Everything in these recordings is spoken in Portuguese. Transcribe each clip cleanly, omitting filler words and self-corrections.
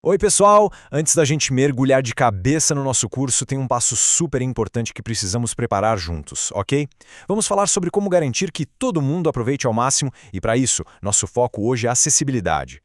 Oi, pessoal! Antes da gente mergulhar de cabeça no nosso curso, tem um passo super importante que precisamos preparar juntos, ok? Vamos falar sobre como garantir que todo mundo aproveite ao máximo e, para isso, nosso foco hoje é acessibilidade.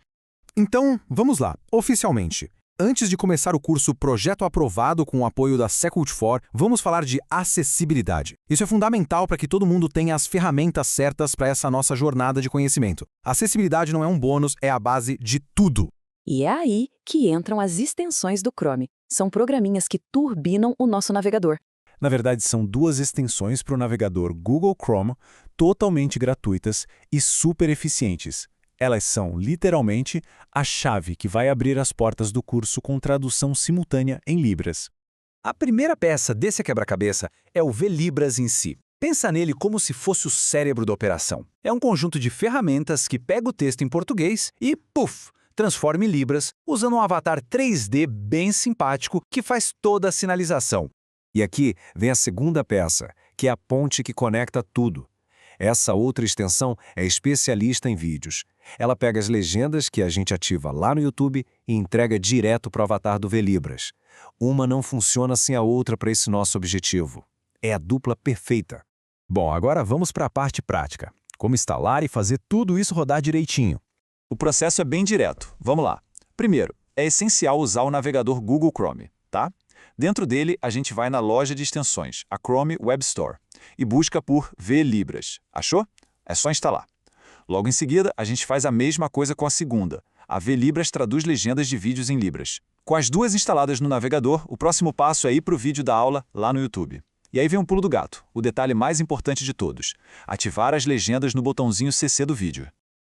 Então, vamos lá, oficialmente. Antes de começar o curso Projeto Aprovado com o apoio da Secult4, vamos falar de acessibilidade. Isso é fundamental para que todo mundo tenha as ferramentas certas para essa nossa jornada de conhecimento. Acessibilidade não é um bônus, é a base de tudo. E é aí que entram as extensões do Chrome. São programinhas que turbinam o nosso navegador. Na verdade, são duas extensões para o navegador Google Chrome, totalmente gratuitas e super eficientes. Elas são, literalmente, a chave que vai abrir as portas do curso com tradução simultânea em Libras. A primeira peça desse quebra-cabeça é o VLibras em si. Pensa nele como se fosse o cérebro da operação. É um conjunto de ferramentas que pega o texto em português e, puf, transforma em Libras, usando um avatar 3D bem simpático que faz toda a sinalização. E aqui vem a segunda peça, que é a ponte que conecta tudo. Essa outra extensão é especialista em vídeos. Ela pega as legendas que a gente ativa lá no YouTube e entrega direto para o avatar do VLibras. Uma não funciona sem a outra para esse nosso objetivo. É a dupla perfeita. Bom, agora vamos para a parte prática. Como instalar e fazer tudo isso rodar direitinho. O processo é bem direto. Vamos lá. Primeiro, é essencial usar o navegador Google Chrome, tá? Dentro dele, a gente vai na loja de extensões, a Chrome Web Store, e busca por VLibras. Achou? É só instalar. Logo em seguida, a gente faz a mesma coisa com a segunda. A VLibras traduz legendas de vídeos em Libras. Com as duas instaladas no navegador, o próximo passo é ir para o vídeo da aula lá no YouTube. E aí vem um pulo do gato, o detalhe mais importante de todos. Ativar as legendas no botãozinho CC do vídeo.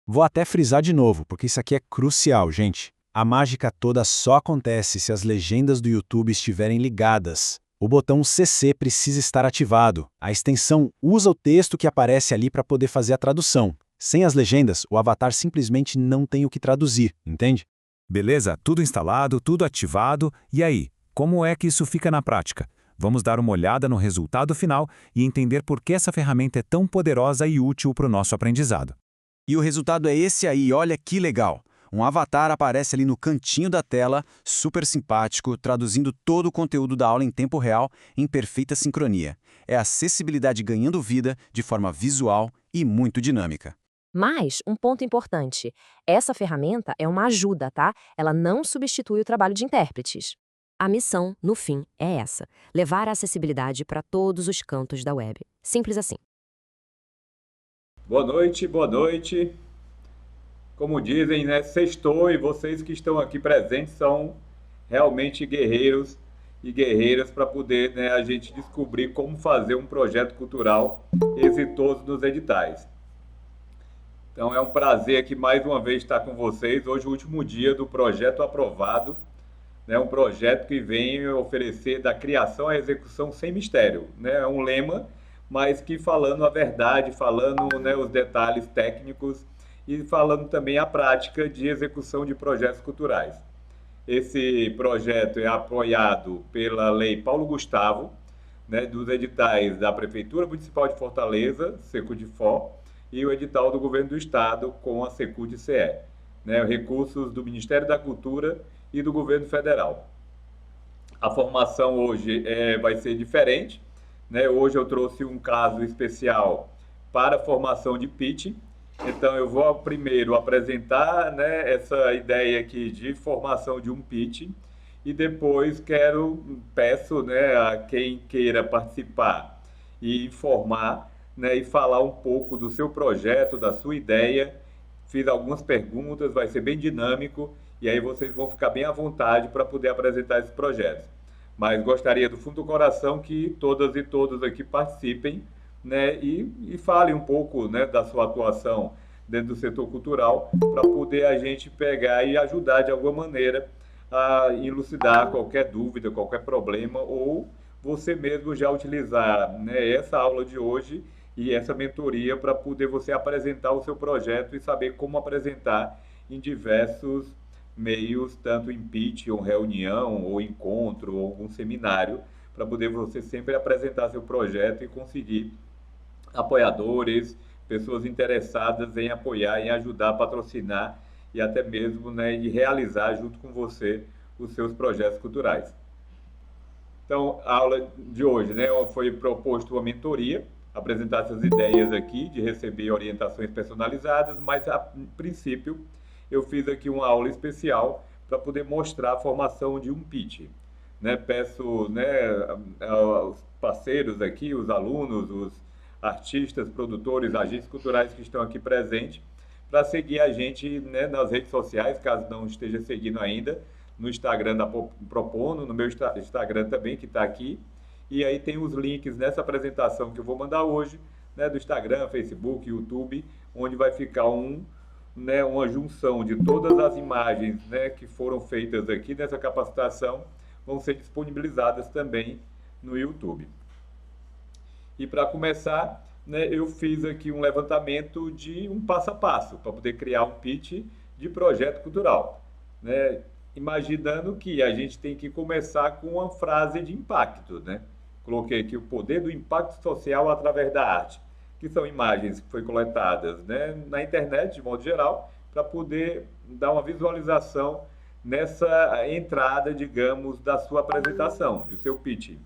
Vou até frisar de novo, porque isso aqui é crucial, gente. A mágica toda só acontece se as legendas do YouTube estiverem ligadas. O botão CC precisa estar ativado. A extensão usa o texto que aparece ali para poder fazer a tradução. Sem as legendas, o avatar simplesmente não tem o que traduzir, entende? Beleza, tudo instalado, tudo ativado. E aí, como é que isso fica na prática? Vamos dar uma olhada no resultado final e entender por que essa ferramenta é tão poderosa e útil para o nosso aprendizado. E o resultado é esse aí, olha que legal. Um avatar aparece ali no cantinho da tela, super simpático, traduzindo todo o conteúdo da aula em tempo real, em perfeita sincronia. É acessibilidade ganhando vida de forma visual e muito dinâmica. Mas, um ponto importante, essa ferramenta é uma ajuda, tá? Ela não substitui o trabalho de intérpretes. A missão, no fim, é essa: levar a acessibilidade para todos os cantos da web. Simples assim. Boa noite, boa noite. Como dizem, né, sextou, e vocês que estão aqui presentes são realmente guerreiros e guerreiras para poder, né, a gente descobrir como fazer um projeto cultural exitoso nos editais. Então é um prazer aqui mais uma vez estar com vocês. Hoje é o último dia do Projeto Aprovado, né, um projeto que vem oferecer da criação à execução sem mistério, né, é um lema, mas que falando a verdade, falando, né, os detalhes técnicos e falando também a prática de execução de projetos culturais. Esse projeto é apoiado pela Lei Paulo Gustavo, né, dos editais da Prefeitura Municipal de Fortaleza, Secult4, e o edital do Governo do Estado com a Secult-CE, né, recursos do Ministério da Cultura e do Governo Federal. A formação hoje vai ser diferente, né? Hoje eu trouxe um caso especial para a formação de pitch. Então eu vou primeiro apresentar, né, essa ideia aqui de formação de um pitch e depois peço, né, a quem queira participar e informar, né, e falar um pouco do seu projeto, da sua ideia. Fiz algumas perguntas, vai ser bem dinâmico e aí vocês vão ficar bem à vontade para poder apresentar esse projeto. Mas gostaria do fundo do coração que todas e todos aqui participem, né, e falem um pouco, né, da sua atuação dentro do setor cultural para poder a gente pegar e ajudar de alguma maneira a elucidar qualquer dúvida, qualquer problema, ou você mesmo já utilizar, né, essa aula de hoje e essa mentoria para poder você apresentar o seu projeto e saber como apresentar em diversos meios, tanto em pitch, ou reunião, ou encontro, ou algum seminário, para poder você sempre apresentar seu projeto e conseguir apoiadores, pessoas interessadas em apoiar, em ajudar a patrocinar e até mesmo, né, de realizar junto com você os seus projetos culturais. Então, a aula de hoje, né, foi proposto uma mentoria, apresentar essas ideias aqui, de receber orientações personalizadas, mas a princípio eu fiz aqui uma aula especial para poder mostrar a formação de um pitch. Né, peço, né, aos parceiros aqui, os alunos, os artistas, produtores, agentes culturais que estão aqui presentes, para seguir a gente, né, nas redes sociais, caso não esteja seguindo ainda, no Instagram da Propono, no meu Instagram também, que está aqui. E aí tem os links nessa apresentação que eu vou mandar hoje, né, do Instagram, Facebook, YouTube, onde vai ficar né, uma junção de todas as imagens, né, que foram feitas aqui nessa capacitação, vão ser disponibilizadas também no YouTube. E para começar, né, eu fiz aqui um levantamento de um passo a passo para poder criar um pitch de projeto cultural, né, imaginando que a gente tem que começar com uma frase de impacto, né? Coloquei aqui o poder do impacto social através da arte, que são imagens que foram coletadas, né, na internet, de modo geral, para poder dar uma visualização nessa entrada, digamos, da sua apresentação, do seu pitch.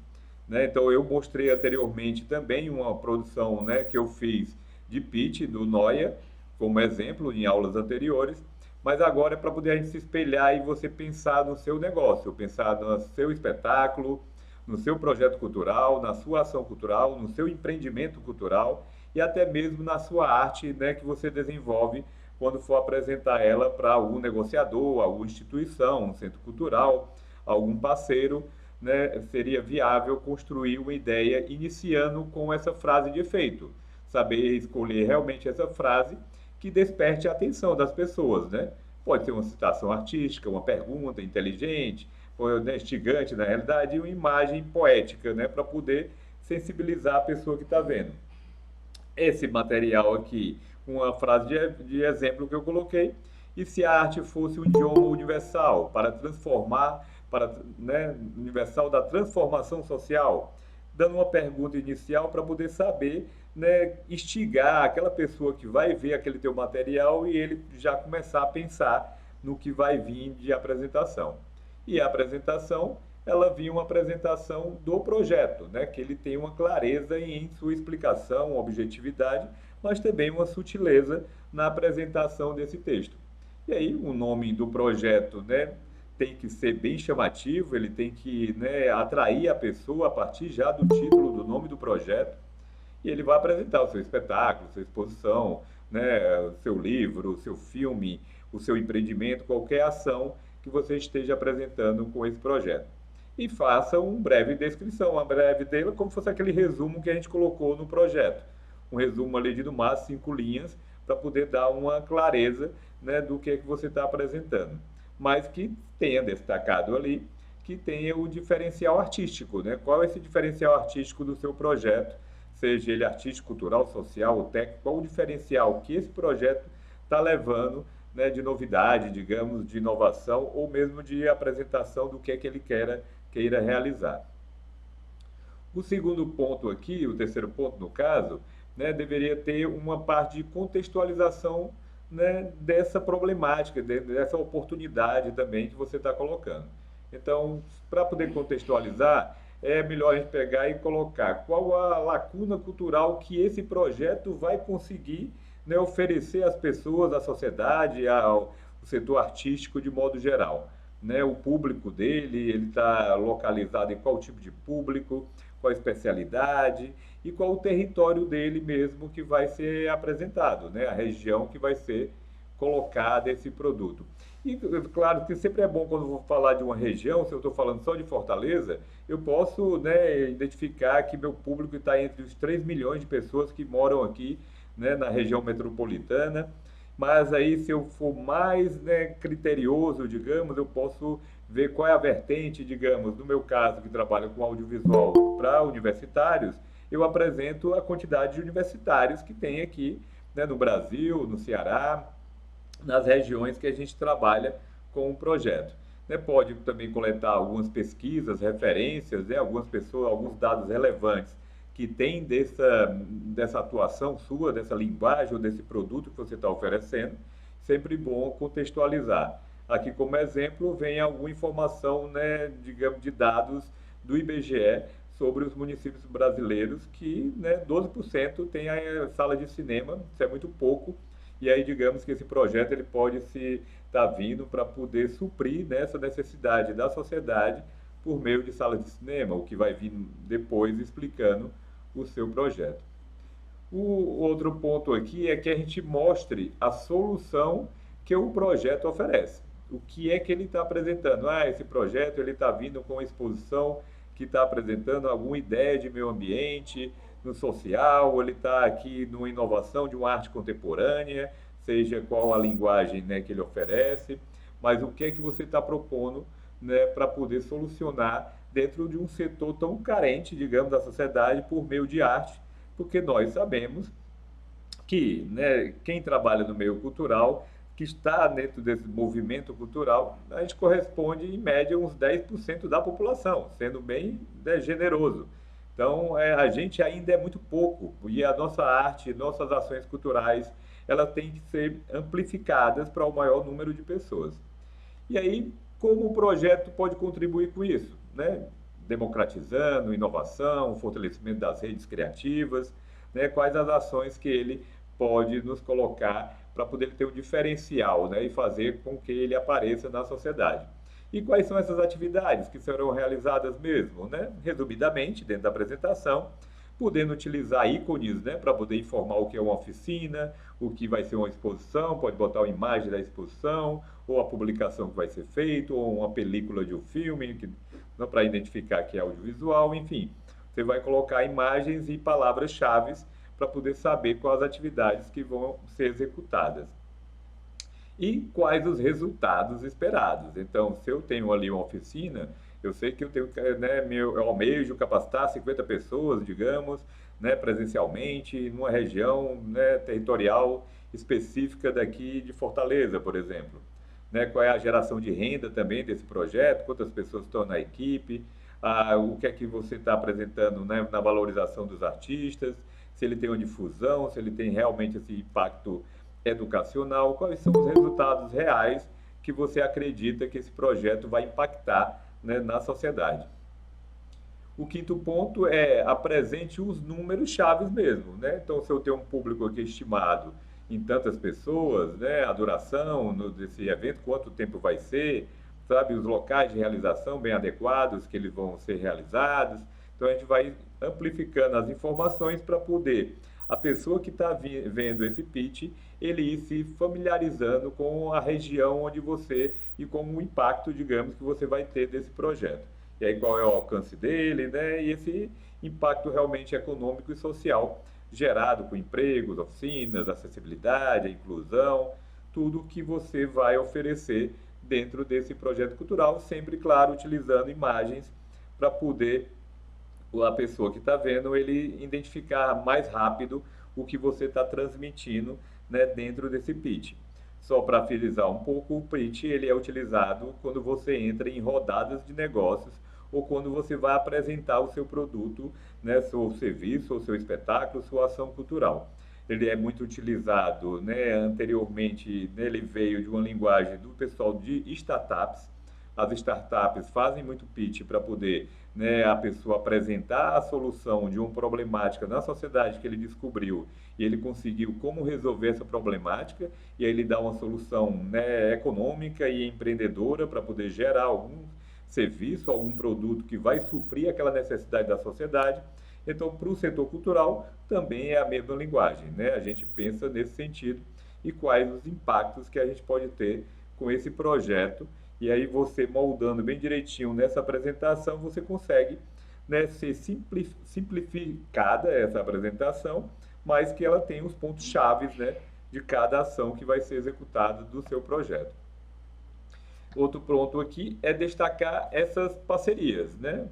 Né? Então, eu mostrei anteriormente também uma produção, né, que eu fiz de pitch do Noia, como exemplo, em aulas anteriores, mas agora é para poder a gente se espelhar e você pensar no seu negócio, pensar no seu espetáculo, no seu projeto cultural, na sua ação cultural, no seu empreendimento cultural e até mesmo na sua arte, né, que você desenvolve quando for apresentar ela para algum negociador, alguma instituição, um centro cultural, algum parceiro, né, seria viável construir uma ideia iniciando com essa frase de efeito. Saber escolher realmente essa frase que desperte a atenção das pessoas, né? Pode ser uma citação artística, uma pergunta inteligente, ou, né, instigante, na realidade, e uma imagem poética, né, para poder sensibilizar a pessoa que está vendo. Esse material aqui, uma frase de exemplo que eu coloquei, e se a arte fosse um idioma universal, para transformar, né, universal da transformação social, dando uma pergunta inicial para poder saber, né, instigar aquela pessoa que vai ver aquele teu material e ele já começar a pensar no que vai vir de apresentação. E a apresentação, ela vinha uma apresentação do projeto, né, que ele tem uma clareza em sua explicação, objetividade, mas também uma sutileza na apresentação desse texto. E aí, o nome do projeto, né, tem que ser bem chamativo, ele tem que, né, atrair a pessoa a partir já do título, do nome do projeto, e ele vai apresentar o seu espetáculo, sua exposição, né, o seu livro, o seu filme, o seu empreendimento, qualquer ação que você esteja apresentando com esse projeto. E faça uma breve descrição, uma breve dele, como se fosse aquele resumo que a gente colocou no projeto. Um resumo ali de no máximo 5 linhas, para poder dar uma clareza, né, do que é que você está apresentando. Mas que tenha destacado ali, que tenha o diferencial artístico, né? Qual é esse diferencial artístico do seu projeto, seja ele artístico, cultural, social ou técnico, qual o diferencial que esse projeto está levando, né, de novidade, digamos, de inovação, ou mesmo de apresentação do que é que ele queira realizar. O segundo ponto aqui, o terceiro ponto no caso, né, deveria ter uma parte de contextualização, né, dessa problemática, dessa oportunidade também que você está colocando. Então, para poder contextualizar, é melhor a gente pegar e colocar qual a lacuna cultural que esse projeto vai conseguir, né, oferecer às pessoas, à sociedade, ao setor artístico de modo geral. Né, o público dele, ele está localizado em qual tipo de público, qual a especialidade e qual o território dele mesmo que vai ser apresentado, né, a região que vai ser colocada esse produto. E claro que sempre é bom quando eu vou falar de uma região, se eu estou falando só de Fortaleza, eu posso, né, identificar que meu público está entre os 3 milhões de pessoas que moram aqui, né, na região metropolitana. Mas aí, se eu for mais, né, criterioso, digamos, eu posso ver qual é a vertente, digamos, no meu caso, que trabalho com audiovisual para universitários, eu apresento a quantidade de universitários que tem aqui, né, no Brasil, no Ceará, nas regiões que a gente trabalha com o projeto. Né, pode também coletar algumas pesquisas, referências, né, algumas pessoas, alguns dados relevantes que tem dessa atuação sua, dessa linguagem ou desse produto que você está oferecendo. sempre bom contextualizar. Aqui como exemplo vem alguma informação, né, digamos, de dados do IBGE sobre os municípios brasileiros que, né, 12% tem a sala de cinema, isso é muito pouco, e aí digamos que esse projeto ele pode se estar vindo para poder suprir nessa necessidade da sociedade por meio de sala de cinema, o que vai vir depois explicando o seu projeto. O outro ponto aqui é que a gente mostre a solução que o projeto oferece. O que é que ele está apresentando? Esse projeto ele está vindo com uma exposição que está apresentando alguma ideia de meio ambiente, no social, ou ele está aqui numa inovação de uma arte contemporânea, seja qual a linguagem, né, que ele oferece, mas o que é que você está propondo, né, para poder solucionar dentro de um setor tão carente, digamos, da sociedade por meio de arte, porque nós sabemos que, né, quem trabalha no meio cultural, que está dentro desse movimento cultural, a gente corresponde, em média, uns 10% da população, sendo bem, né, generoso. Então, a gente ainda é muito pouco, e a nossa arte, nossas ações culturais, elas têm que ser amplificadas para o maior número de pessoas. E aí, como o projeto pode contribuir com isso, né? Democratizando, inovação, fortalecimento das redes criativas, né? Quais as ações que ele pode nos colocar para poder ter um diferencial, né? E fazer com que ele apareça na sociedade. E quais são essas atividades que serão realizadas mesmo, né? Resumidamente, dentro da apresentação, podendo utilizar ícones, né, para poder informar o que é uma oficina, o que vai ser uma exposição, pode botar uma imagem da exposição, ou a publicação que vai ser feita, ou uma película de um filme, para identificar que é audiovisual, enfim. Você vai colocar imagens e palavras-chave para poder saber quais as atividades que vão ser executadas. E quais os resultados esperados. Então, se eu tenho ali uma oficina, eu sei que eu tenho, né, eu almejo capacitar 50 pessoas, digamos, né, presencialmente, numa região, né, territorial específica daqui de Fortaleza, por exemplo. Né, qual é a geração de renda também desse projeto, quantas pessoas estão na equipe, o que é que você está apresentando, né, na valorização dos artistas, se ele tem uma difusão, se ele tem realmente esse impacto educacional, quais são os resultados reais que você acredita que esse projeto vai impactar, né, na sociedade. O quinto ponto é apresente os números chaves mesmo, né? Então, se eu tenho um público aqui estimado em tantas pessoas, né, a duração desse evento, quanto tempo vai ser, sabe, os locais de realização bem adequados que eles vão ser realizados. Então, a gente vai amplificando as informações para poder a pessoa que está vendo esse pitch, ele ir se familiarizando com a região onde você e com o impacto, digamos, que você vai ter desse projeto. E aí qual é o alcance dele, né? E esse impacto realmente econômico e social gerado com empregos, oficinas, acessibilidade, inclusão, tudo que você vai oferecer dentro desse projeto cultural, sempre, claro, utilizando imagens para poder a pessoa que está vendo, ele identificar mais rápido o que você está transmitindo, né, dentro desse pitch. Só para frisar um pouco, o pitch ele é utilizado quando você entra em rodadas de negócios ou quando você vai apresentar o seu produto, né, seu serviço, ou seu espetáculo, sua ação cultural. Ele é muito utilizado, né, anteriormente, ele veio de uma linguagem do pessoal de startups. As startups fazem muito pitch para poder, né, a pessoa apresentar a solução de uma problemática na sociedade que ele descobriu e ele conseguiu como resolver essa problemática e aí ele dá uma solução, né, econômica e empreendedora para poder gerar algum serviço, algum produto que vai suprir aquela necessidade da sociedade. Então, para o setor cultural, também é a mesma linguagem, né? A gente pensa nesse sentido e quais os impactos que a gente pode ter com esse projeto. E aí você moldando bem direitinho nessa apresentação, você consegue, né, ser simplificada essa apresentação, mas que ela tem os pontos chaves, né, de cada ação que vai ser executada do seu projeto. Outro ponto aqui é destacar essas parcerias, né?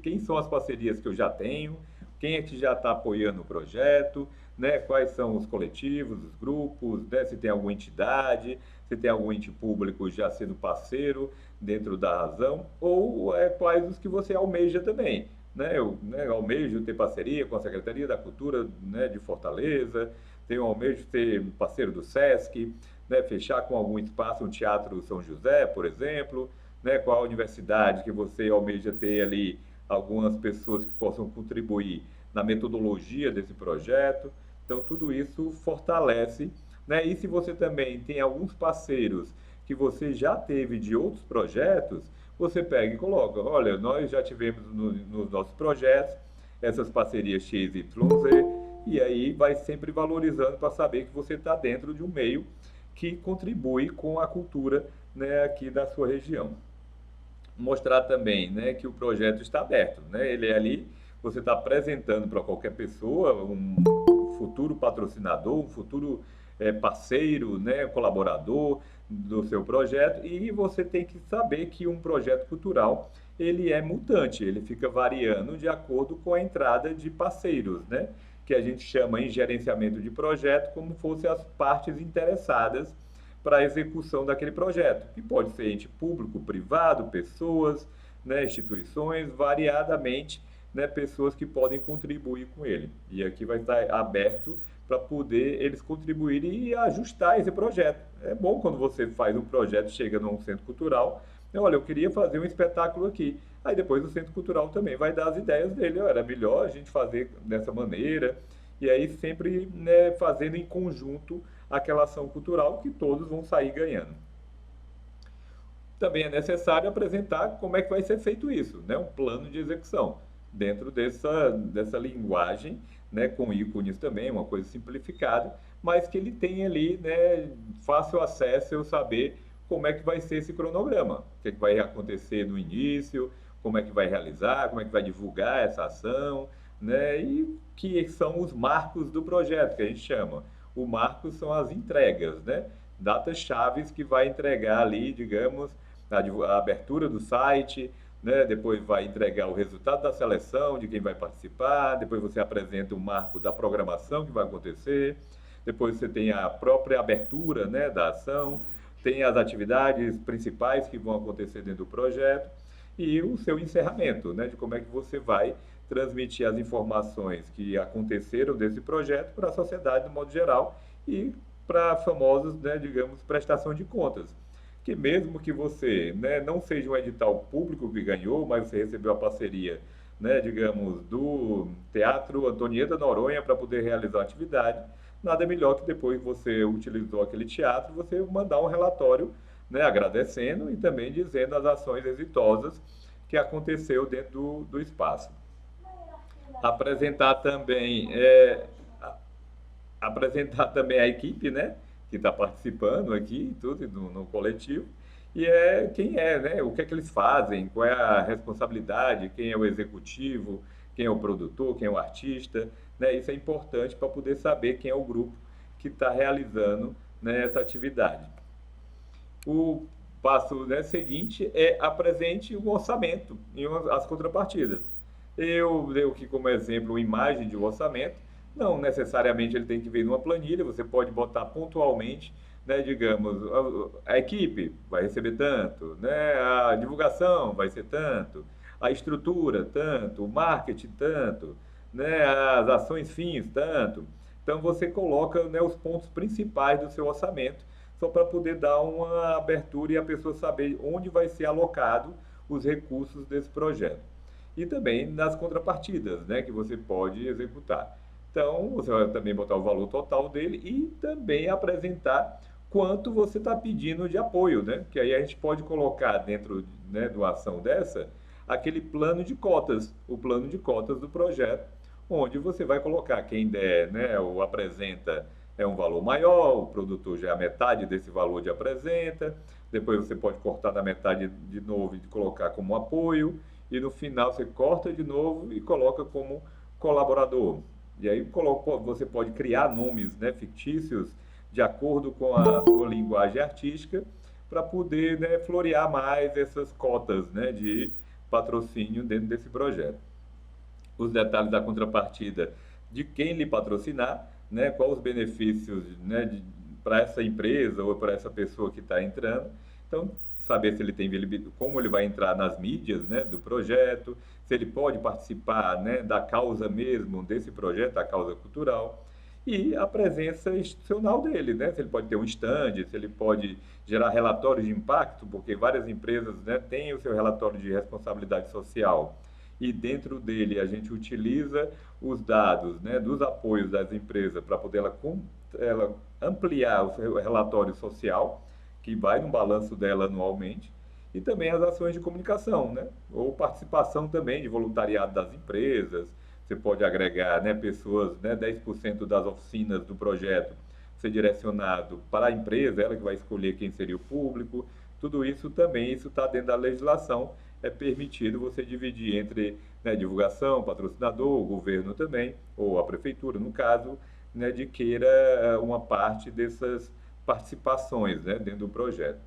Quem são as parcerias que eu já tenho, quem é que já está apoiando o projeto, né? Quais são os coletivos, os grupos, né? Se tem alguma entidade, se tem algum ente público já sendo parceiro dentro da razão, ou quais os que você almeja também. Né? Eu almejo ter parceria com a Secretaria da Cultura, né, de Fortaleza, Eu almejo ser parceiro do SESC, né, fechar com algum espaço, um Teatro São José, por exemplo, né, com a universidade que você almeja ter ali algumas pessoas que possam contribuir na metodologia desse projeto. Então, tudo isso fortalece, né? E se você também tem alguns parceiros que você já teve de outros projetos, você pega e coloca, olha, nós já tivemos nos nossos projetos essas parcerias X, Y, Z, e aí vai sempre valorizando para saber que você está dentro de um meio que contribui com a cultura, né, aqui da sua região. Mostrar também, né, que o projeto está aberto, né? Ele é ali, você está apresentando para qualquer pessoa, um futuro patrocinador, um futuro parceiro, né, colaborador do seu projeto, e você tem que saber que um projeto cultural ele é mutante, ele fica variando de acordo com a entrada de parceiros, né, que a gente chama em gerenciamento de projeto como fossem as partes interessadas para a execução daquele projeto, que pode ser ente público, privado, pessoas, né, instituições, variadamente, né, pessoas que podem contribuir com ele. E aqui vai estar aberto para poder eles contribuírem e ajustar esse projeto. É bom quando você faz um projeto, chega num centro cultural, olha, eu queria fazer um espetáculo aqui. Aí depois o centro cultural também vai dar as ideias dele, era melhor a gente fazer dessa maneira, e aí sempre, né, fazendo em conjunto aquela ação cultural que todos vão sair ganhando. Também é necessário apresentar como é que vai ser feito isso, né? Um plano de execução dentro dessa linguagem, né, com ícones também, uma coisa simplificada, mas que ele tem ali, né, fácil acesso, eu saber como é que vai ser esse cronograma, o que é que vai acontecer no início, como é que vai realizar, como é que vai divulgar essa ação, né, e que são os marcos do projeto, que a gente chama. O marco são as entregas, né, datas chaves que vai entregar ali, digamos, a abertura do site, né, depois vai entregar o resultado da seleção de quem vai participar, depois você apresenta o marco da programação que vai acontecer, depois você tem a própria abertura, né, da ação, tem as atividades principais que vão acontecer dentro do projeto e o seu encerramento, né, de como é que você vai transmitir as informações que aconteceram desse projeto para a sociedade de modo geral e para famosos, né, digamos, prestação de contas. Que mesmo que você, né, não seja um edital público que ganhou, mas você recebeu a parceria, né, digamos, do Teatro Antonieta Noronha para poder realizar a atividade, nada melhor que depois que você utilizou aquele teatro, você mandar um relatório, né, agradecendo e também dizendo as ações exitosas que aconteceu dentro do espaço. Apresentar também a equipe, né, que está participando aqui, tudo no coletivo, e quem é, né, o que é que eles fazem, qual é a responsabilidade, quem é o executivo, quem é o produtor, quem é o artista, né, isso é importante para poder saber quem é o grupo que está realizando, né, essa atividade. O passo, né, seguinte é apresente o orçamento e as contrapartidas. Eu dei aqui como exemplo uma imagem de um orçamento. Não necessariamente ele tem que vir numa planilha, você pode botar pontualmente, né, digamos, a equipe vai receber tanto, né, a divulgação vai ser tanto, a estrutura tanto, o marketing tanto, né, as ações fins tanto. Então você coloca, né, os pontos principais do seu orçamento, só para poder dar uma abertura e a pessoa saber onde vai ser alocado os recursos desse projeto. E também nas contrapartidas, né, que você pode executar. Então, você vai também botar o valor total dele e também apresentar quanto você está pedindo de apoio, né? Que aí a gente pode colocar dentro, né, de uma ação dessa, aquele plano de cotas, o plano de cotas do projeto, onde você vai colocar quem der, né, ou apresenta um valor maior, o produtor já é a metade desse valor de apresenta, depois você pode cortar na metade de novo e colocar como apoio, e no final você corta de novo e coloca como colaborador. E aí você pode criar nomes, né, fictícios de acordo com a sua linguagem artística para poder, né, florear mais essas cotas, né, de patrocínio dentro desse projeto. Os detalhes da contrapartida de quem lhe patrocinar, né, quais os benefícios, né, para essa empresa ou para essa pessoa que está entrando. Então, saber se ele tem, como ele vai entrar nas mídias, né, do projeto, se ele pode participar, né, da causa mesmo desse projeto, da causa cultural. e a presença institucional dele, né? Se ele pode ter um stand, se ele pode gerar relatórios de impacto, porque várias empresas, né, têm o seu relatório de responsabilidade social, e dentro dele a gente utiliza os dados, né, dos apoios das empresas para poder ela ampliar o seu relatório social, que vai no balanço dela anualmente, e também as ações de comunicação, né, ou participação também de voluntariado das empresas. Você pode agregar, né, pessoas, né, 10% das oficinas do projeto ser direcionado para a empresa, ela que vai escolher quem seria o público. Tudo isso também, isso está dentro da legislação, é permitido você dividir entre, né, divulgação, patrocinador, o governo também, ou a prefeitura, no caso, né, de queira uma parte dessas participações, né, dentro do projeto.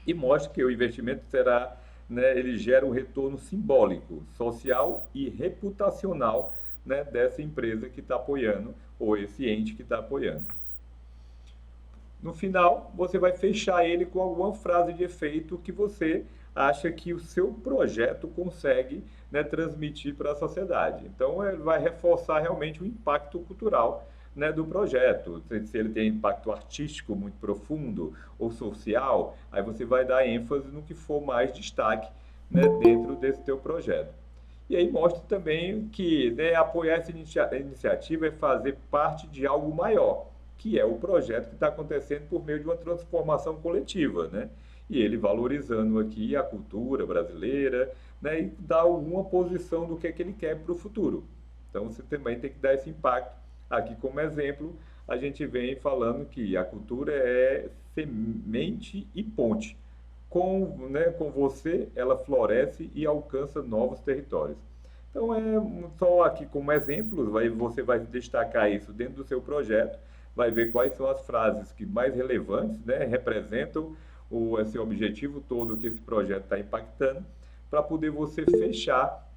E mostra que o investimento será, né, ele gera um retorno simbólico, social e reputacional, né, dessa empresa que está apoiando, ou esse ente que está apoiando. No final, você vai fechar ele com alguma frase de efeito que você acha que o seu projeto consegue, né, transmitir para a sociedade. Então, ele vai reforçar realmente o impacto cultural, né, do projeto. Se ele tem impacto artístico muito profundo ou social, aí você vai dar ênfase no que for mais destaque, né, dentro desse teu projeto. E aí mostra também que, né, apoiar essa iniciativa é fazer parte de algo maior, que é o projeto que está acontecendo por meio de uma transformação coletiva, né? E ele valorizando aqui a cultura brasileira, né, e dá alguma posição do que é que ele quer para o futuro. Então você também tem que dar esse impacto. Aqui como exemplo, a gente vem falando que a cultura é semente e ponte. Com você, ela floresce e alcança novos territórios. Então, só aqui como exemplo, você vai destacar isso dentro do seu projeto, vai ver quais são as frases que mais relevantes, né, representam esse objetivo todo que esse projeto está impactando, para poder você fechar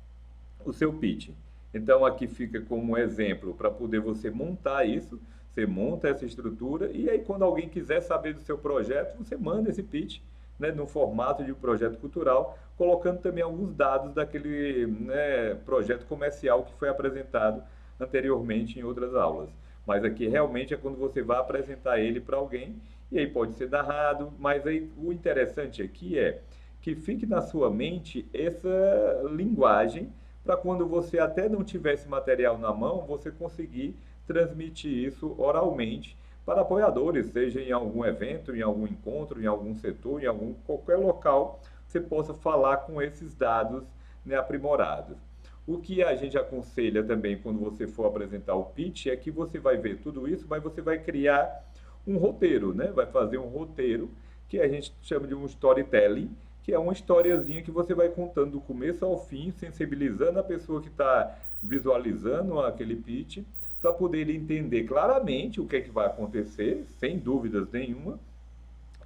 o seu pitch. Então, aqui fica como exemplo para poder você montar isso, você monta essa estrutura, e aí quando alguém quiser saber do seu projeto, você manda esse pitch, né, no formato de um projeto cultural, colocando também alguns dados daquele, né, projeto comercial que foi apresentado anteriormente em outras aulas. Mas aqui realmente é quando você vai apresentar ele para alguém, e aí pode ser narrado, mas aí o interessante aqui é que fique na sua mente essa linguagem, para quando você até não tiver esse material na mão, você conseguir transmitir isso oralmente para apoiadores, seja em algum evento, em algum encontro, em algum setor, em qualquer local, você possa falar com esses dados, né, aprimorados. O que a gente aconselha também quando você for apresentar o pitch é que você vai ver tudo isso, mas você vai criar um roteiro, né? Vai fazer um roteiro que a gente chama de um storytelling, que é uma historiazinha que você vai contando do começo ao fim, sensibilizando a pessoa que está visualizando aquele pitch, para poder ele entender claramente o que é que vai acontecer, sem dúvidas nenhuma,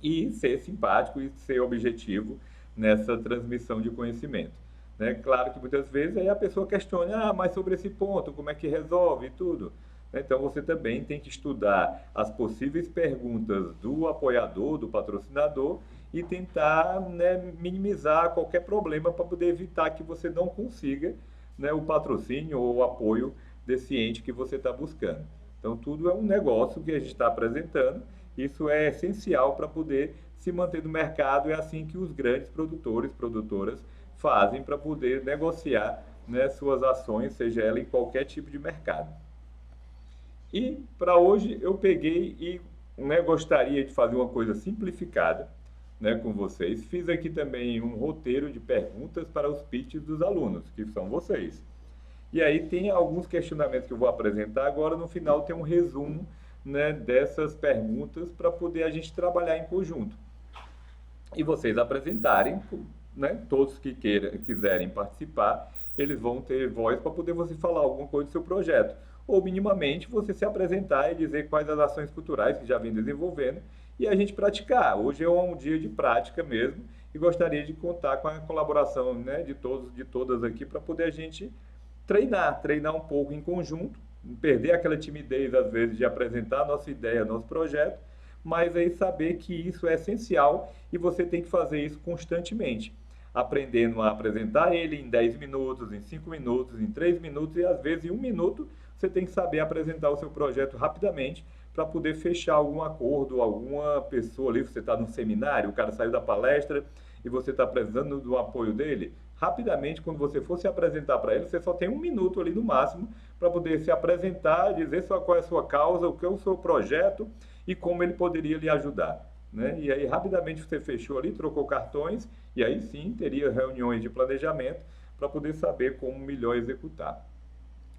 e ser simpático e ser objetivo nessa transmissão de conhecimento. Né? Claro que muitas vezes aí a pessoa questiona, mas sobre esse ponto, como é que resolve tudo? Então você também tem que estudar as possíveis perguntas do apoiador, do patrocinador, e tentar, né, minimizar qualquer problema para poder evitar que você não consiga, né, o patrocínio ou o apoio desse ente que você está buscando. Então tudo é um negócio que a gente está apresentando, isso é essencial para poder se manter no mercado, é assim que os grandes produtores, produtoras fazem para poder negociar, né, suas ações, seja ela em qualquer tipo de mercado. E para hoje eu peguei e, né, gostaria de fazer uma coisa simplificada, né, com vocês. Fiz aqui também um roteiro de perguntas para os pitches dos alunos, que são vocês. E aí tem alguns questionamentos que eu vou apresentar agora, no final tem um resumo, né, dessas perguntas para poder a gente trabalhar em conjunto. E vocês apresentarem, né, todos que quiserem participar, eles vão ter voz para poder você falar alguma coisa do seu projeto. Ou minimamente você se apresentar e dizer quais as ações culturais que já vem desenvolvendo e a gente praticar. Hoje é um dia de prática mesmo e gostaria de contar com a colaboração, né, de todos, de todas aqui para poder a gente treinar um pouco em conjunto, perder aquela timidez às vezes de apresentar a nossa ideia, nosso projeto, mas aí saber que isso é essencial e você tem que fazer isso constantemente, aprendendo a apresentar ele em 10 minutos, em 5 minutos, em 3 minutos e às vezes em 1 minuto você tem que saber apresentar o seu projeto rapidamente para poder fechar algum acordo, alguma pessoa ali, você está num seminário, o cara saiu da palestra e você está precisando do apoio dele, rapidamente, quando você for se apresentar para ele, você só tem 1 minuto ali no máximo para poder se apresentar, dizer qual é a sua causa, o que é o seu projeto e como ele poderia lhe ajudar. Né? E aí, rapidamente, você fechou ali, trocou cartões, e aí sim teria reuniões de planejamento para poder saber como melhor executar.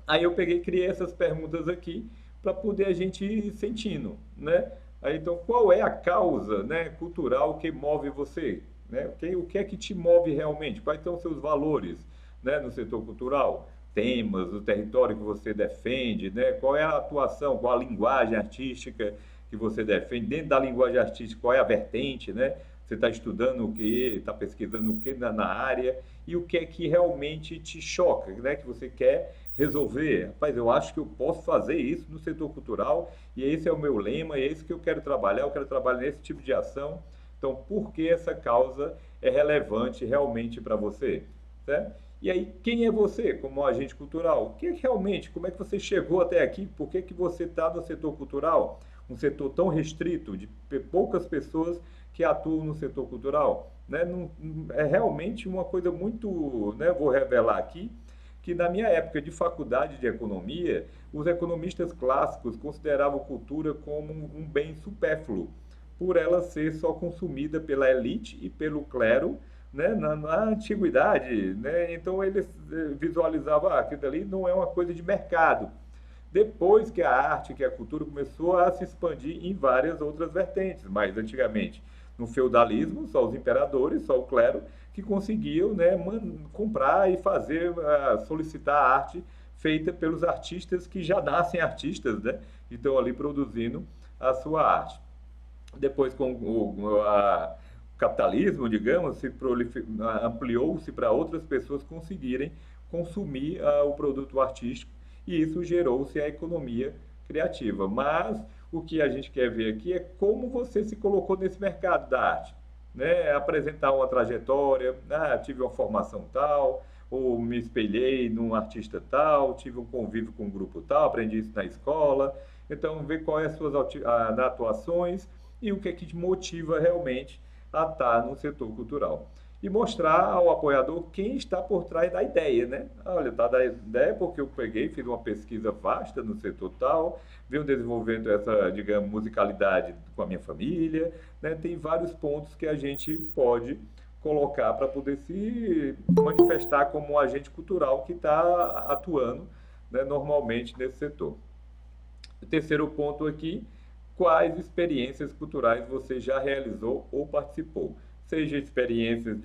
Aí eu peguei e criei essas perguntas aqui para poder a gente ir sentindo, né? Aí, então, qual é a causa, né, cultural que move você? Né? O que é que te move realmente? Quais são os seus valores, né, no setor cultural? Temas, o território que você defende, né? Qual é a atuação, qual a linguagem artística que você defende? Dentro da linguagem artística, qual é a vertente, né? Você está estudando o quê? Está pesquisando o quê na área? E o que é que realmente te choca, né? Que você quer resolver? Rapaz, eu acho que eu posso fazer isso no setor cultural e esse é o meu lema, é esse que eu quero trabalhar nesse tipo de ação. Então, por que essa causa é relevante realmente para você? Certo? E aí, quem é você como agente cultural? O que é que realmente, como é que você chegou até aqui? Por que você está no setor cultural? Um setor tão restrito, de poucas pessoas que atuam no setor cultural. Né? Não, é realmente uma coisa muito, né, vou revelar aqui, que na minha época de faculdade de economia, os economistas clássicos consideravam cultura como um bem supérfluo, por ela ser só consumida pela elite e pelo clero, né, na antiguidade. Né? Então eles visualizavam que aquilo ali não é uma coisa de mercado. Depois que a arte, que a cultura começou a se expandir em várias outras vertentes, mais antigamente. No feudalismo, só os imperadores, só o clero, que conseguiam, né, comprar e fazer, solicitar a arte feita pelos artistas que já nascem artistas, né, e estão ali produzindo a sua arte. Depois, com o capitalismo, digamos, ampliou-se para outras pessoas conseguirem consumir o produto artístico e isso gerou-se a economia criativa. Mas o que a gente quer ver aqui é como você se colocou nesse mercado da arte. Né? Apresentar uma trajetória, tive uma formação tal, ou me espelhei num artista tal, tive um convívio com um grupo tal, aprendi isso na escola. Então, ver quais são as suas atuações e o que é que te motiva realmente a estar no setor cultural. E mostrar ao apoiador quem está por trás da ideia, né? Olha, está da ideia porque eu peguei, fiz uma pesquisa vasta no setor tal, venho desenvolvendo essa, digamos, musicalidade com a minha família, né? Tem vários pontos que a gente pode colocar para poder se manifestar como um agente cultural que está atuando, né, normalmente nesse setor. O terceiro ponto aqui, quais experiências culturais você já realizou ou participou? Seja experiências,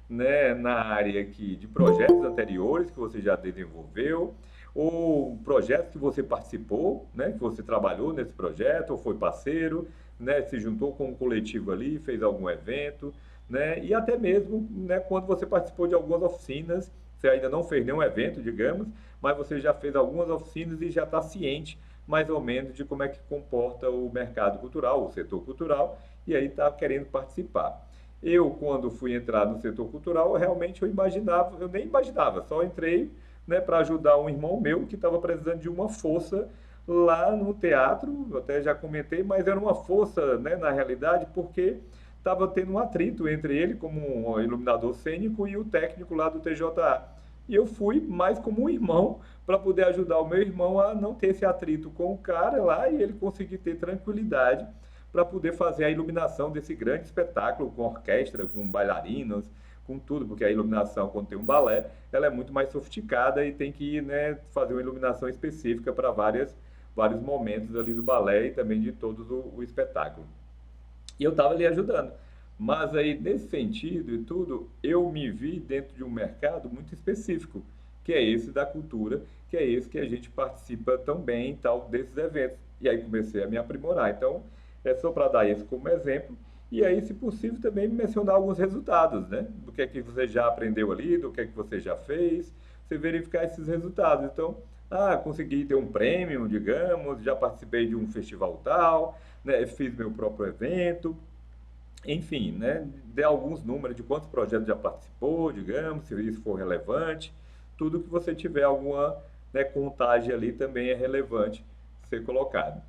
né, na área aqui de projetos anteriores que você já desenvolveu, ou projetos que você participou, né, que você trabalhou nesse projeto, ou foi parceiro, né, se juntou com um coletivo ali, fez algum evento, né, e até mesmo, né, quando você participou de algumas oficinas, você ainda não fez nenhum evento, digamos, mas você já fez algumas oficinas e já está ciente mais ou menos de como é que comporta o mercado cultural, o setor cultural, e aí está querendo participar. Eu, quando fui entrar no setor cultural, realmente eu nem imaginava, só entrei, né, para ajudar um irmão meu que estava precisando de uma força lá no teatro, eu até já comentei, mas era uma força, né, na realidade, porque estava tendo um atrito entre ele, como um iluminador cênico, e o técnico lá do TJA. E eu fui mais como um irmão para poder ajudar o meu irmão a não ter esse atrito com o cara lá e ele conseguir ter tranquilidade para poder fazer a iluminação desse grande espetáculo com orquestra, com bailarinos, com tudo, porque a iluminação, quando tem um balé, ela é muito mais sofisticada e tem que, né, fazer uma iluminação específica para vários momentos ali do balé e também de todo o espetáculo. E eu estava ali ajudando. Mas aí, nesse sentido e tudo, eu me vi dentro de um mercado muito específico, que é esse da cultura, que é esse que a gente participa também e tal, desses eventos. E aí comecei a me aprimorar. Então, é só para dar esse como exemplo. E aí, se possível, também mencionar alguns resultados, né? Do que é que você já aprendeu ali, do que é que você já fez, você verificar esses resultados. Então, consegui ter um prêmio, digamos, já participei de um festival tal, né? Fiz meu próprio evento. Enfim, né, dê alguns números de quantos projetos já participou, digamos, se isso for relevante, tudo que você tiver alguma né, contagem ali também é relevante ser colocado.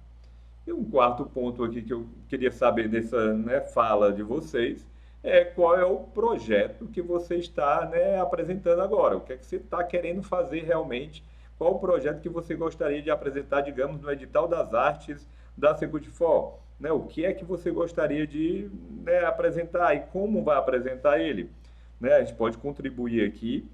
E um quarto ponto aqui que eu queria saber dessa, né, fala de vocês é qual é o projeto que você está, né, apresentando agora. O que é que você está querendo fazer realmente? Qual o projeto que você gostaria de apresentar, digamos, no edital das artes da Secult4? Né? O que é que você gostaria de, né, apresentar e como vai apresentar ele? Né? A gente pode contribuir aqui.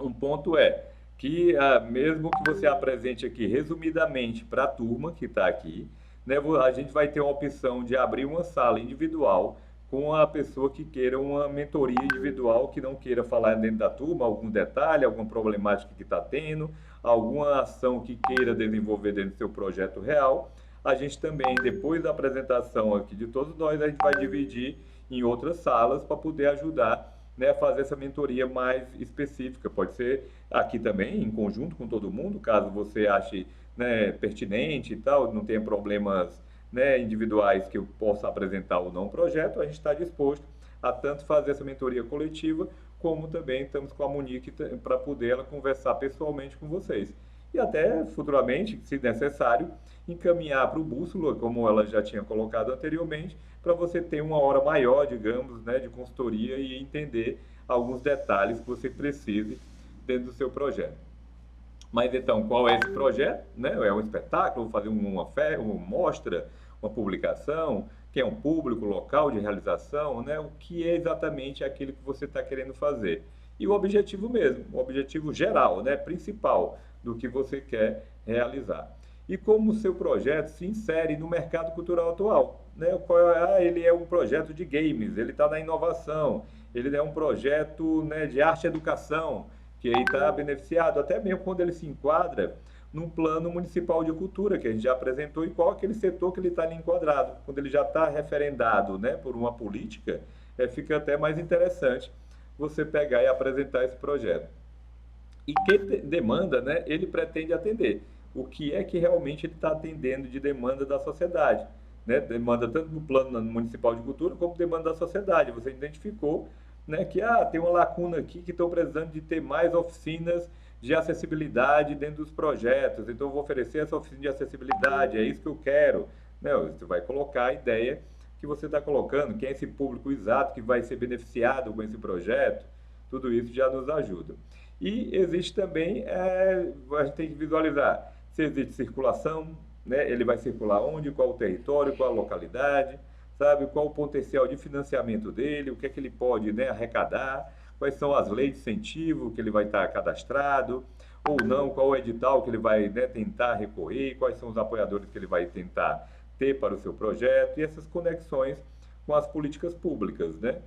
Um ponto é que, mesmo que você apresente aqui resumidamente para a turma que está aqui, né, a gente vai ter uma opção de abrir uma sala individual com a pessoa que queira uma mentoria individual, que não queira falar dentro da turma, algum detalhe, alguma problemática que está tendo, alguma ação que queira desenvolver dentro do seu projeto real. A gente também, depois da apresentação aqui de todos nós, a gente vai dividir em outras salas para poder ajudar, né, a fazer essa mentoria mais específica. Pode ser aqui também, em conjunto com todo mundo, caso você ache, né, pertinente e tal, não tenha problemas, né, individuais que eu possa apresentar ou não o projeto, a gente está disposto a tanto fazer essa mentoria coletiva, como também estamos com a Monique para poder ela conversar pessoalmente com vocês. E até futuramente, se necessário, encaminhar para o Bússola, como ela já tinha colocado anteriormente, para você ter uma hora maior, digamos, né, de consultoria e entender alguns detalhes que você precise dentro do seu projeto. Mas então, qual é esse projeto? Né? É um espetáculo, vou fazer uma mostra, uma publicação, quem é um público, local de realização, né? O que é exatamente aquilo que você está querendo fazer. E o objetivo mesmo, o objetivo geral, né? Principal do que você quer realizar. E como o seu projeto se insere no mercado cultural atual. Né? Ele é um projeto de games, ele está na inovação, ele é um projeto, né, de arte e educação, que aí está beneficiado, até mesmo quando ele se enquadra num plano municipal de cultura, que a gente já apresentou, e qual aquele setor que ele está ali enquadrado. Quando ele já está referendado, né, por uma política, fica até mais interessante você pegar e apresentar esse projeto. E que demanda, né, ele pretende atender? O que é que realmente ele está atendendo de demanda da sociedade? Né? Demanda tanto no plano municipal de cultura, como demanda da sociedade. Você identificou, né, que tem uma lacuna aqui que estou precisando de ter mais oficinas de acessibilidade dentro dos projetos, então eu vou oferecer essa oficina de acessibilidade, é isso que eu quero. Né? Você vai colocar a ideia que você está colocando, quem é esse público exato que vai ser beneficiado com esse projeto, tudo isso já nos ajuda. E existe também, a gente tem que visualizar se existe circulação, né? Ele vai circular onde, qual o território, qual a localidade, sabe? Qual o potencial de financiamento dele, o que é que ele pode, né, arrecadar, quais são as leis de incentivo que ele vai estar cadastrado, ou não, qual o edital que ele vai, né, tentar recorrer, quais são os apoiadores que ele vai tentar ter para o seu projeto, e essas conexões com as políticas públicas, né?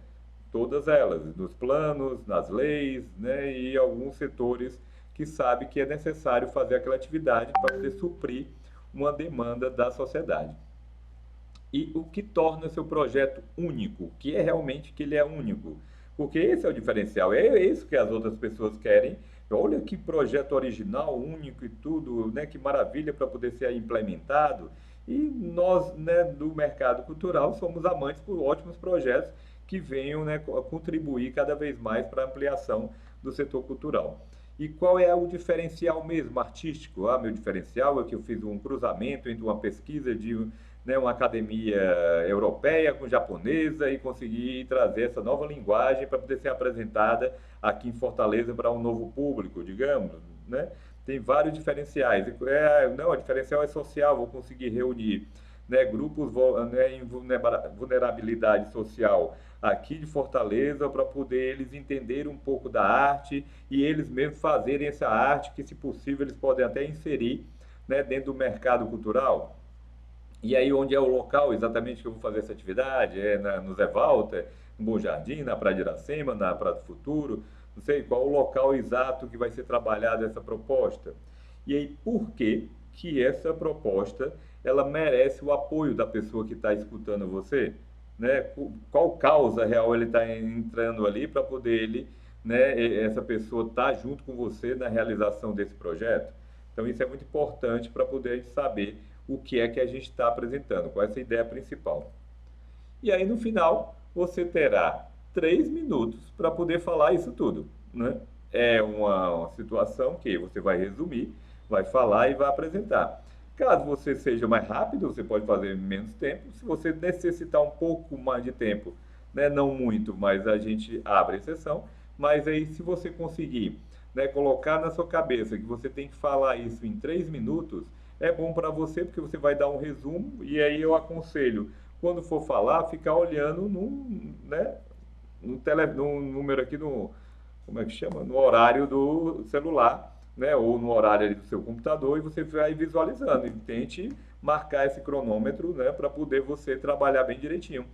Todas elas, nos planos, nas leis, né, e alguns setores que sabe que é necessário fazer aquela atividade para poder suprir uma demanda da sociedade. E o que torna seu projeto único, que é realmente que ele é único, porque esse é o diferencial, é isso que as outras pessoas querem. Olha que projeto original, único e tudo, né, que maravilha para poder ser implementado. E nós, né, do mercado cultural, somos amantes por ótimos projetos que venham, né, contribuir cada vez mais para a ampliação do setor cultural. E qual é o diferencial mesmo artístico? Meu diferencial é que eu fiz um cruzamento entre uma pesquisa de, né, uma academia europeia com japonesa e consegui trazer essa nova linguagem para poder ser apresentada aqui em Fortaleza para um novo público, digamos, né? Tem vários diferenciais. Não, o diferencial é social, vou conseguir reunir, né, grupos, né, em vulnerabilidade social aqui de Fortaleza para poder eles entenderem um pouco da arte e eles mesmos fazerem essa arte que, se possível, eles podem até inserir, né, dentro do mercado cultural. E aí, onde é o local exatamente que eu vou fazer essa atividade? No Zé Walter, no Bom Jardim, na Praia de Iracema, na Praia do Futuro? Não sei qual o local exato que vai ser trabalhada essa proposta. E aí, por que essa proposta ela merece o apoio da pessoa que está escutando você? Né? Qual causa real ele está entrando ali para poder ele, né, essa pessoa estar junto com você na realização desse projeto? Então, isso é muito importante para poder a gente saber o que é que a gente está apresentando, qual é essa ideia principal. E aí, no final, você terá 3 minutos para poder falar isso tudo, né? é uma situação que você vai resumir, vai falar e vai apresentar. Caso você seja mais rápido, você pode fazer em menos tempo. Se você necessitar um pouco mais de tempo, né, não muito, mas a gente abre exceção. Mas aí, se você conseguir, né, colocar na sua cabeça que você tem que falar isso em 3 minutos, é bom para você, porque você vai dar um resumo, e aí eu aconselho, quando for falar, ficar olhando né, no número aqui, como é que chama? No horário do celular, né, ou no horário ali do seu computador, e você vai visualizando, e tente marcar esse cronômetro, né, para poder você trabalhar bem direitinho.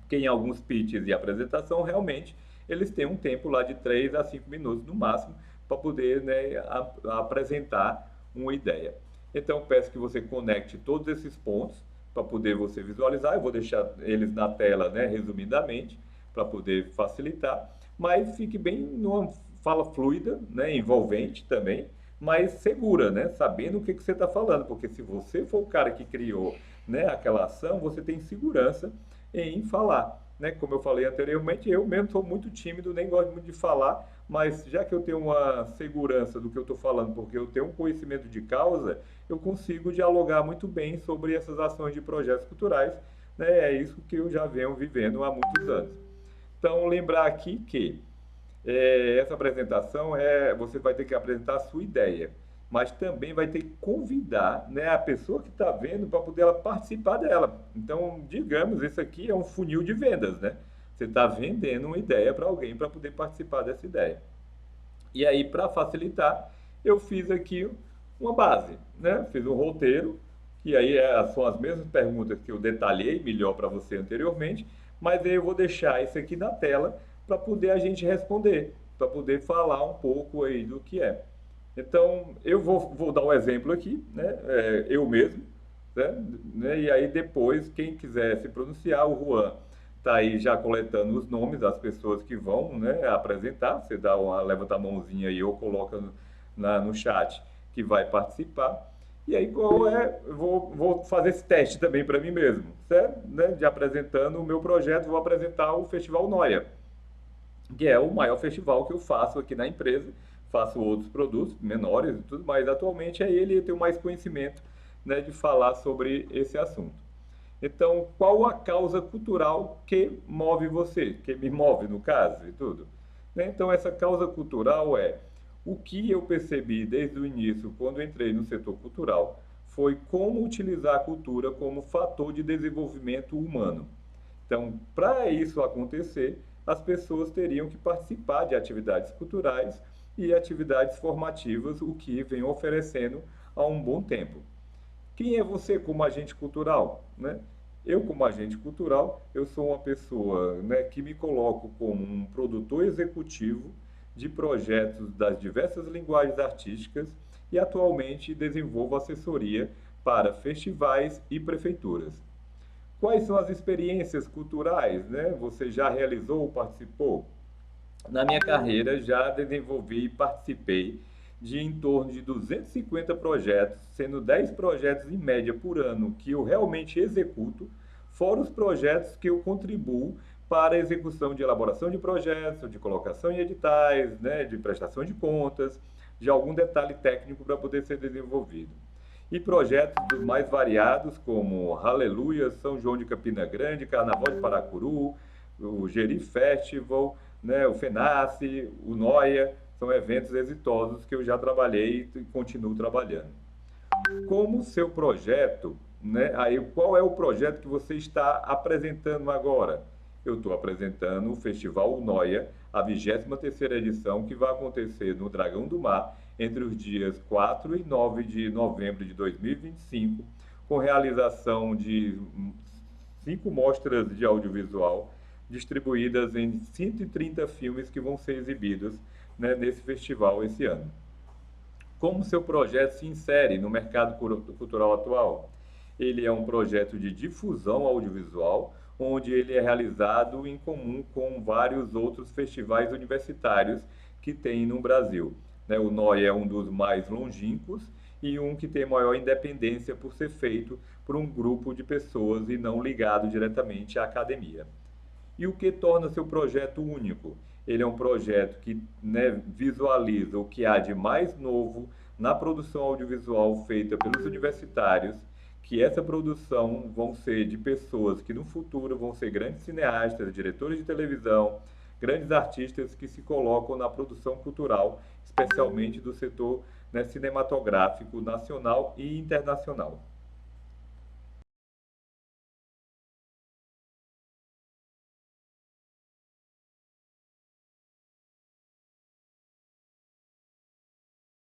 Porque em alguns pitches e apresentação, realmente, eles têm um tempo lá de 3 a 5 minutos no máximo, para poder, né, apresentar uma ideia. Então, peço que você conecte todos esses pontos para poder você visualizar. Eu vou deixar eles na tela, né, resumidamente, para poder facilitar. Mas fique bem numa fala fluida, né, envolvente também, mas segura, né, sabendo o que você está falando. Porque se você for o cara que criou, né, aquela ação, você tem segurança em falar. Né? Como eu falei anteriormente, eu mesmo sou muito tímido, nem gosto muito de falar, mas já que eu tenho uma segurança do que eu estou falando, porque eu tenho um conhecimento de causa, eu consigo dialogar muito bem sobre essas ações de projetos culturais, né? É isso que eu já venho vivendo há muitos anos. Então, lembrar aqui que essa apresentação você vai ter que apresentar a sua ideia, mas também vai ter que convidar, né, a pessoa que está vendo para poder ela participar dela. Então, digamos, isso aqui é um funil de vendas, né? Você está vendendo uma ideia para alguém para poder participar dessa ideia. E aí, para facilitar, eu fiz aqui uma base, né? Fiz um roteiro, que aí são as mesmas perguntas que eu detalhei melhor para você anteriormente, mas aí eu vou deixar isso aqui na tela para poder a gente responder, para poder falar um pouco aí do que é. Então, eu vou dar um exemplo aqui, né? Eu mesmo, né? E aí depois, quem quiser se pronunciar, o Juan está aí já coletando os nomes das pessoas que vão, né, apresentar. Você levanta a mãozinha aí ou coloca no chat que vai participar. E aí, eu vou fazer esse teste também para mim mesmo, certo? Né? De apresentando o meu projeto, vou apresentar o Festival Noia, que é o maior festival que eu faço aqui na empresa. Faço outros produtos menores e tudo, mas atualmente ele eu tenho mais conhecimento, né, de falar sobre esse assunto. Então, qual a causa cultural que move você, que me move no caso e tudo? Né? Então, essa causa cultural o que eu percebi desde o início, quando entrei no setor cultural, foi como utilizar a cultura como fator de desenvolvimento humano. Então, para isso acontecer, as pessoas teriam que participar de atividades culturais e atividades formativas, o que vem oferecendo há um bom tempo. Quem é você como agente cultural? Né? Eu, como agente cultural, eu sou uma pessoa, né, que me coloco como um produtor executivo de projetos das diversas linguagens artísticas e atualmente desenvolvo assessoria para festivais e prefeituras. Quais são as experiências culturais, né? Você já realizou ou participou? Na minha carreira, já desenvolvi e participei de em torno de 250 projetos, sendo 10 projetos em média por ano que eu realmente executo, fora os projetos que eu contribuo para a execução de elaboração de projetos, de colocação em editais, né, de prestação de contas, de algum detalhe técnico para poder ser desenvolvido. E projetos dos mais variados, como Aleluia, São João de Campina Grande, Carnaval de Paracuru, o Geri Festival, né, o FENACE, o Noia, são eventos exitosos que eu já trabalhei e continuo trabalhando. Como seu projeto, né, aí qual é o projeto que você está apresentando agora? Eu estou apresentando o Festival Noia, a 23ª edição, que vai acontecer no Dragão do Mar, entre os dias 4 e 9 de novembro de 2025, com realização de 5 mostras de audiovisual, distribuídas em 130 filmes que vão ser exibidos, né, nesse festival esse ano. Como seu projeto se insere no mercado cultural atual? Ele é um projeto de difusão audiovisual, onde ele é realizado em comum com vários outros festivais universitários que tem no Brasil. Né, o Noia é um dos mais longínquos e um que tem maior independência por ser feito por um grupo de pessoas e não ligado diretamente à academia. E o que torna seu projeto único? ele é um projeto que, né, visualiza o que há de mais novo na produção audiovisual feita pelos universitários, que essa produção vão ser de pessoas que no futuro vão ser grandes cineastas, diretores de televisão, grandes artistas que se colocam na produção cultural, especialmente do setor, né, cinematográfico nacional e internacional.